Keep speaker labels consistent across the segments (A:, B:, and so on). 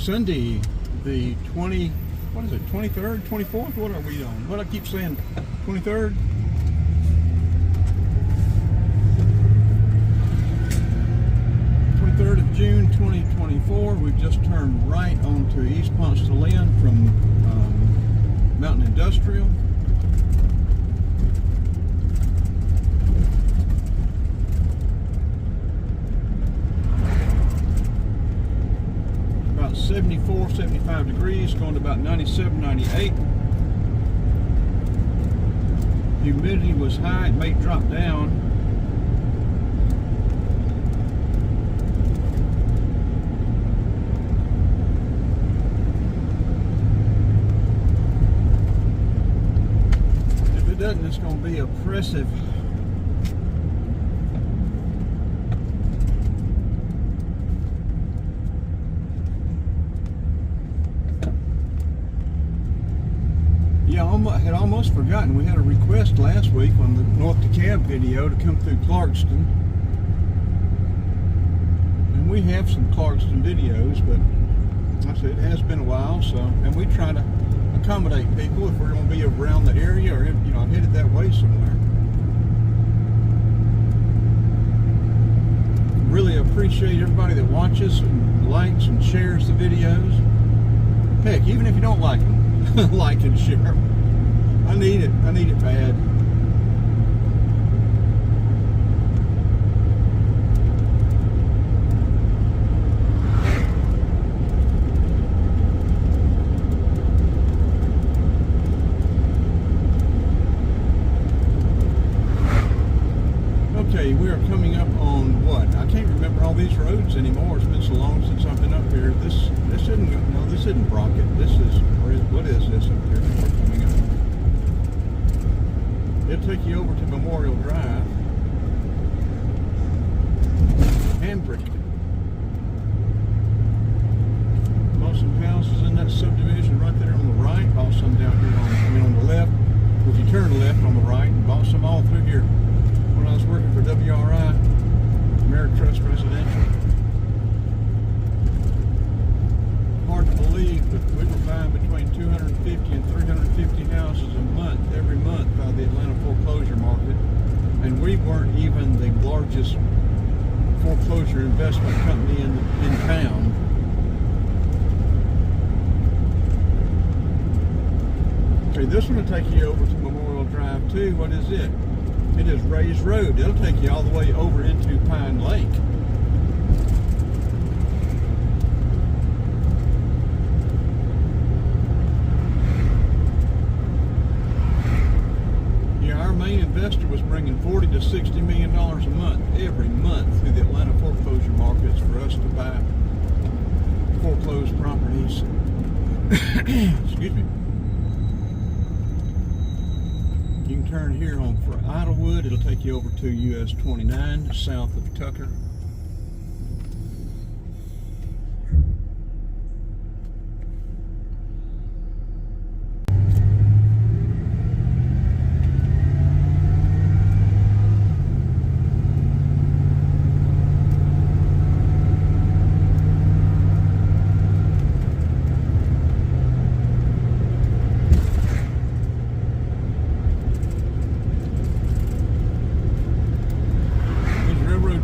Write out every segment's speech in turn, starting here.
A: Sunday, the 23rd, 24th? What are we on? What I keep saying, 23rd? Of June 2024. We've just turned right onto East Ponce from Mountain Industrial. About 74, 75 degrees, going to about 97, 98. Humidity was high, it may drop down. It's going to be oppressive. Yeah, I had almost forgotten. We had a request last week on the North DeKalb video to come through Clarkston. And we have some Clarkston videos, but like I said, it has been a while, so, and we try to accommodate people if we're going to be around the area, or if, you know, headed that way somewhere. Really appreciate everybody that watches and likes and shares the videos. Heck, even if you don't like them, like and share them. I need it bad. We are coming up on what? I can't remember all these roads anymore. It's been so long since I've been up here. This isn't Brockett. This is, what is this up here we're coming up? It'll take you over to Memorial Drive. Hambrick. Bought some houses in that subdivision right there on the right. Bought some down here on the left. If you turn left on the right, and bought some all through here. When I was working for WRI, Ameritrust Residential. Hard to believe, but we were buying between 250 and 350 houses a month, every month, by the Atlanta foreclosure market. And we weren't even the largest foreclosure investment company in town. Okay, this one will take you over to Memorial Drive too. What is it? It is Ray's Road. It'll take you all the way over into Pine Lake. Yeah, our main investor was bringing $40 to $60 million a month, every month, through the Atlanta foreclosure markets for us to buy foreclosed properties. Excuse me. You can turn here on for Idlewood. It'll take you over to US 29, south of Tucker.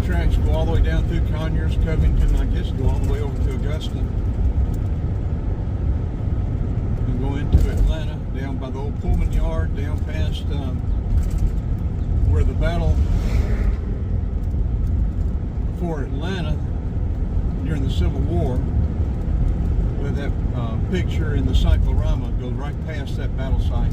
A: Tracks go all the way down through Conyers, Covington, I guess go all the way over to Augusta. And go into Atlanta, down by the old Pullman Yard, down past where the battle for Atlanta during the Civil War, where that picture in the cyclorama goes right past that battle site.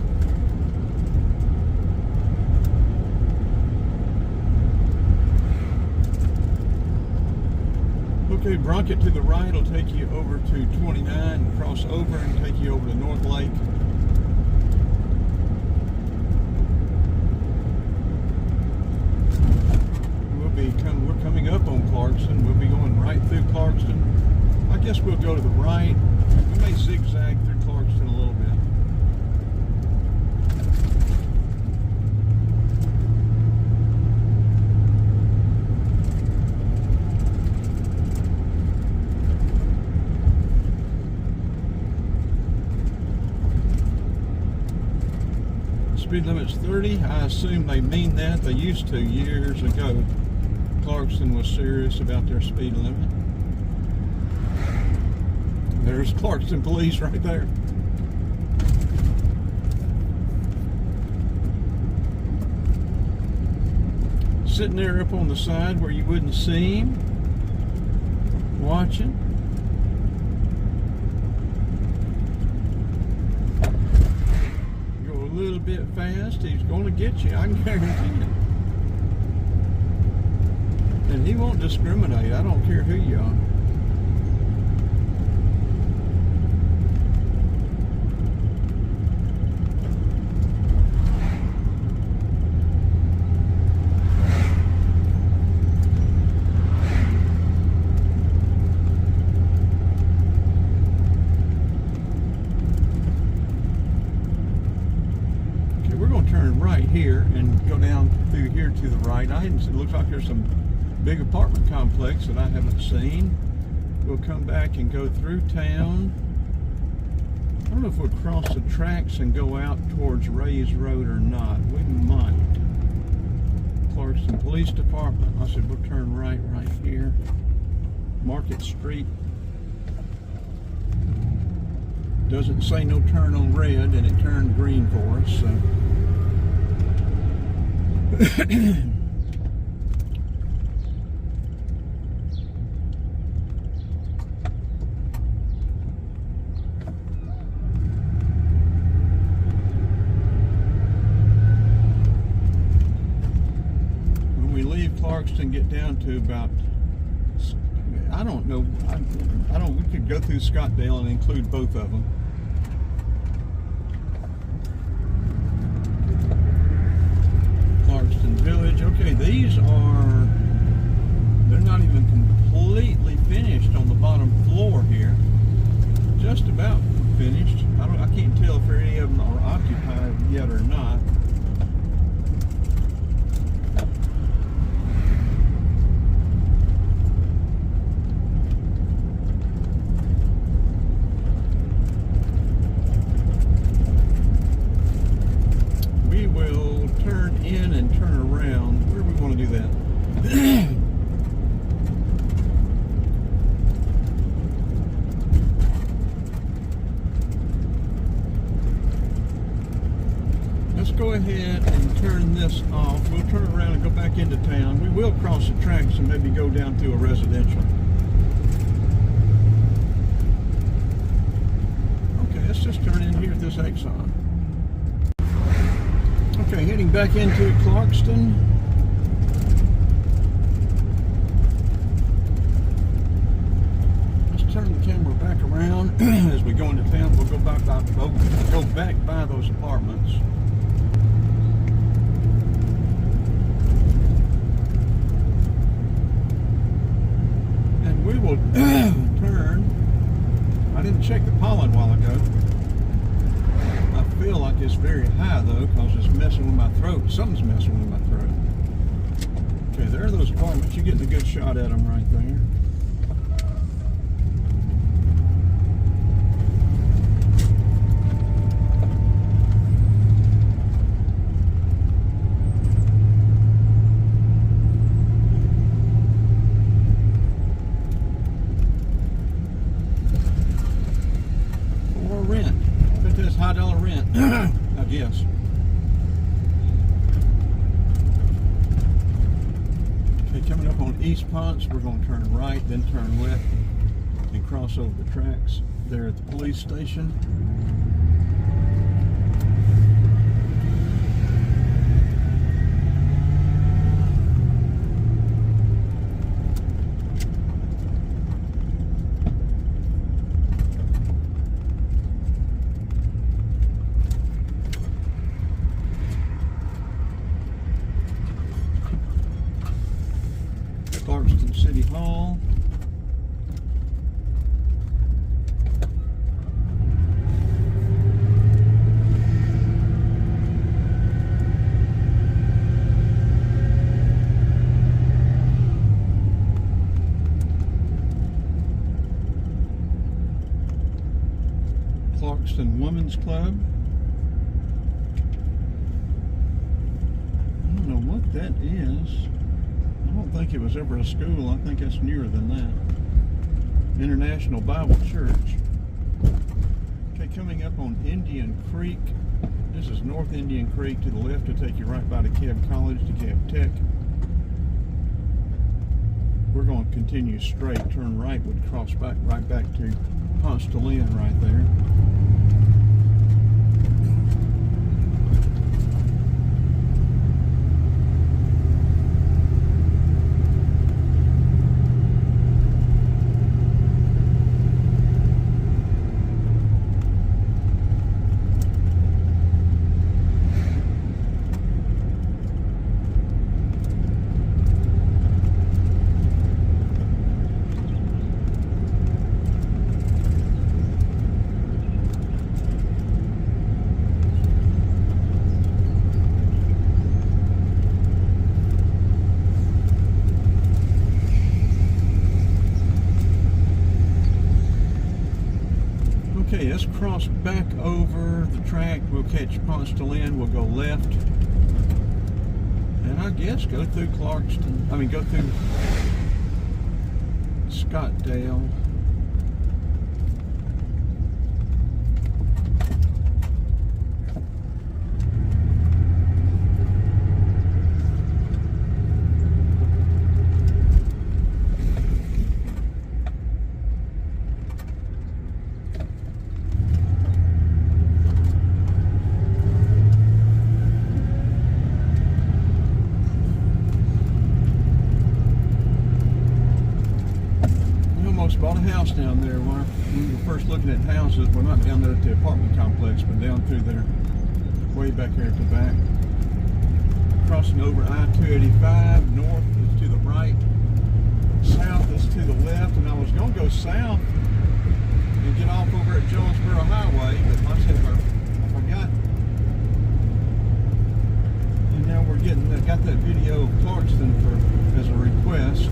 A: Okay, Brockett to the right will take you over to 29, cross over and take you over to North Lake. We're coming up on Clarkston. We'll be going right through Clarkston. I guess we'll go to the right. We may zigzag through Clarkston a little bit. speed limit's 30. I assume they mean that. They used to years ago. Clarkston was serious about their speed limit. There's Clarkston police right there. Sitting there up on the side where you wouldn't see him, watching. Go a little bit fast, he's going to get you, I can guarantee it. And he won't discriminate, I don't care who you are. Turn right here and go down through here to the right. It looks like there's some big apartment complex that I haven't seen. We'll come back and go through town. I don't know if we'll cross the tracks and go out towards Ray's Road or not. We might. Clarkston Police Department. I said we'll turn right here. Market Street. Doesn't say no turn on red, and it turned green for us, so. When we leave Clarkston, get down to about, I don't know, we could go through Scottdale and include both of them. Clarkston Village. Okay, these are, they're not even completely finished on the bottom floor here. Just about finished. I can't tell if any of them are occupied yet or not. We will turn in and turn around. Where do we want to do that? Let's go ahead and turn this off. We'll turn around and go back into town. We will cross the tracks and maybe go down to a residential. Okay, let's just turn in here at this Exxon. Okay, heading back into Clarkston. Let's turn the camera back around as we go into town. We'll go back by those apartments. And we will turn. I didn't check the pollen a while ago. I feel like it's very high though, because it's messing with my throat. Something's messing with my throat. Okay, there are those apartments. You're getting a good shot at them right there. For rent. I bet that's $high rent. I guess. Okay, coming up on East Ponce, we're going to turn right, then turn left, and cross over the tracks there at the police station. Clarkston City Hall. Clarkston Women's Club. what that is. I don't think it was ever a school. I think that's newer than that. International Bible Church. Okay, coming up on Indian Creek. This is North Indian Creek. To the left to take you right by DeKalb College, DeKalb Tech. We're going to continue straight. Turn right would cross back right back to Ponce right there. Okay, let's cross back over the track. We'll catch Ponce. We'll go left. And I guess go through Clarkston. Go through Scottdale. Bought a house down there. When we were first looking at houses, we're not down there at the apartment complex, but down through there, way back here at the back. Crossing over I-285, north is to the right, south is to the left, and I was going to go south and get off over at Jonesboro Highway, but like I said, I forgot. And now we're got that video of Clarkston as a request.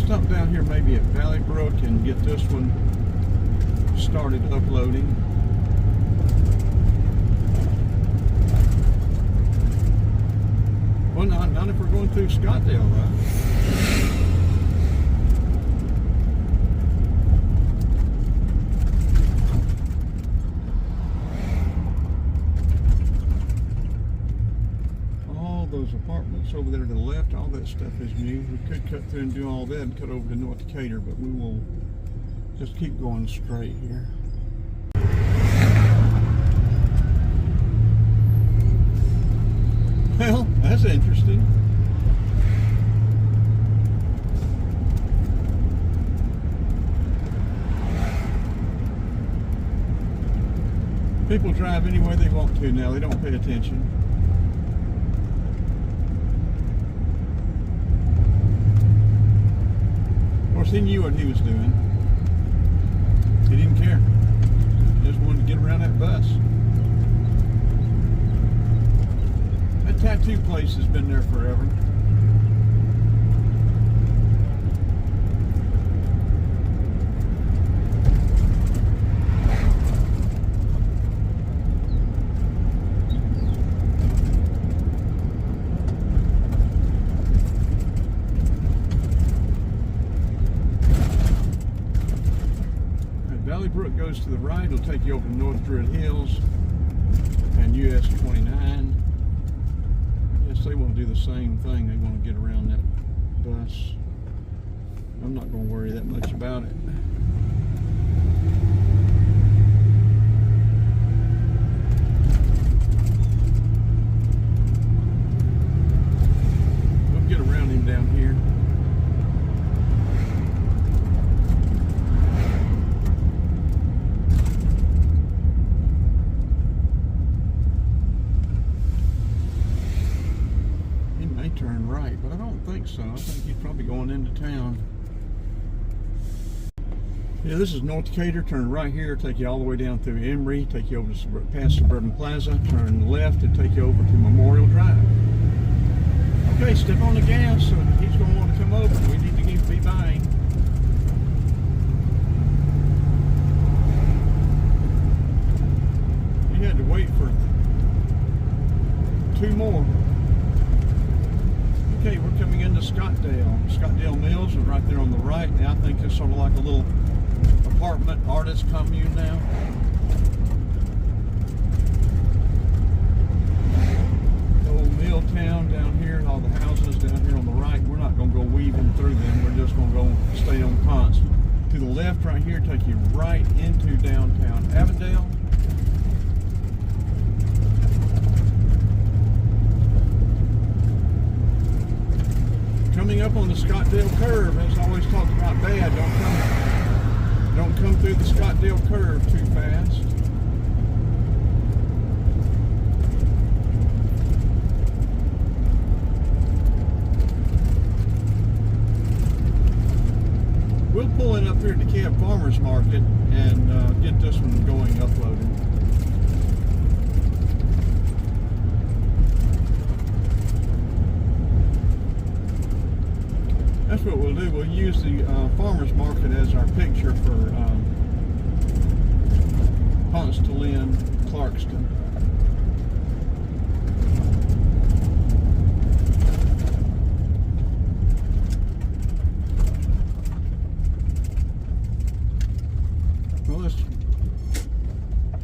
A: Stop down here maybe at Valley Brook and get this one started uploading. Well, not if we're going through Scottdale, though. Those apartments over there to the left, all that stuff is new. We could cut through and do all that and cut over to North Decatur, but we will just keep going straight here. Well, that's interesting. People drive any way they want to now. They don't pay attention. He knew what he was doing. He didn't care. He just wanted to get around that bus. That tattoo place has been there forever. Brook goes to the right. It'll take you over to North Druid Hills and US 29. Yes, they want to do the same thing. They want to get around that bus. I'm not going to worry that much about it. We'll get around him down here. Turn right, but I don't think so. I think he's probably going into town. Yeah, this is North Decatur. Turn right here, take you all the way down through Emory, take you over to past Suburban Plaza, turn left and take you over to Memorial Drive. Okay, step on the gas. So he's Everybody's going to want to come over. We need to be buying. You had to wait for 2 more. Okay, we're coming into Scottsdale. Scottsdale Mills is right there on the right. Now I think it's sort of like a little apartment artist commune now. The old mill town down here, all the houses down here on the right. We're not going to go weaving through them. We're just going to go stay on Ponce. To the left right here, take you right into downtown Avondale. Coming up on the Scottsdale curve, as I always talk about bad, don't come through the Scottsdale curve too fast. We'll pull in up here at the Cab Farmers Market and get this one going, uploaded. That's what we'll do. We'll use the farmer's market as our picture for Ponce to Lynn, Clarkston. Well, it's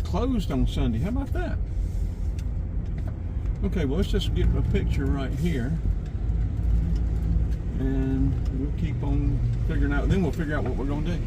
A: closed on Sunday. How about that? Okay, well, let's just get a picture right here. And we'll keep on figuring out, then we'll figure out what we're going to do.